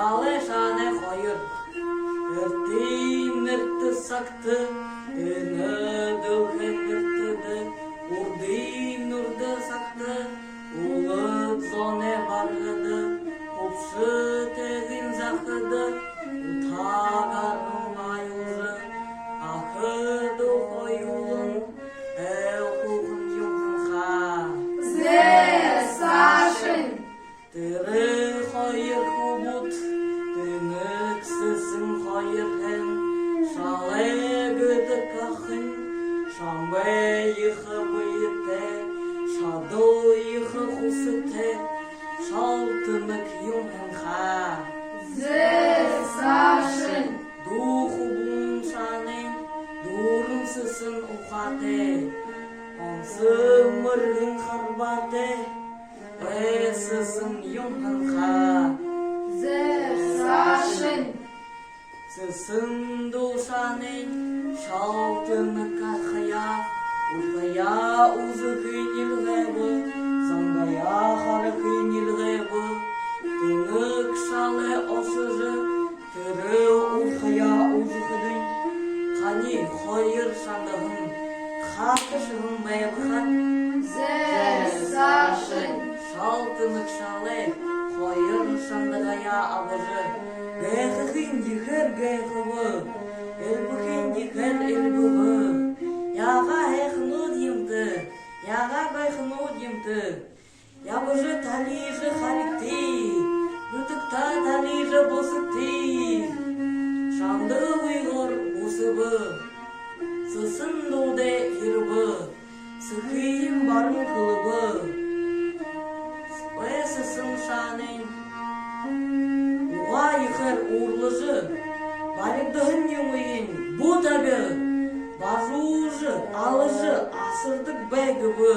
şale şane koyur. Ertin erti saktı, döken ertidi, urdin urdi saktı, ulut zone bargıdı, kupşı tegin zakıdı, utagarın ayuzı, akıdı koyulun, hukun yukun ha. Ze Sashin. Tere hayır kubut, tınık sesin hayır hen, şale gıdı kahın, şambe yıkı bıyıte, şado yıkı husite, şal tınık yumhen ha. Ze Sashin. Du hubun şane, durun sesin ukate, onsı mırgın harbate, sesin yumhen ha. Ze Sashin. Sesin duşanen şaltını kahya, ulgaya uzı kıynil gıybı, zangaya harı kıynil gıybı, tınık şale osızı, tırı ulgaya uzı kıdın, kani hayır şandahın, kakışın meyvıhan, Ze Sashin. şaltınık şale, hayır şandagaya abıcı, gayhıkın yıkır gayhıbı, elbükün yıkır elbübü, yağa heyhnu diyimdi, yağa gayhnu diyimdi, yabıcı taliyıcı harikti, mütükta taliyıcı bosukti, şandı uygur busıbı, sısın doğde yürübü, sıkıyım barın kılıbı, sısın şanen, uğa yıkır uğurlucu, barıkdığın yumuyin, bu tabi, bazuğucu, alıcı, asırdık beygıbı,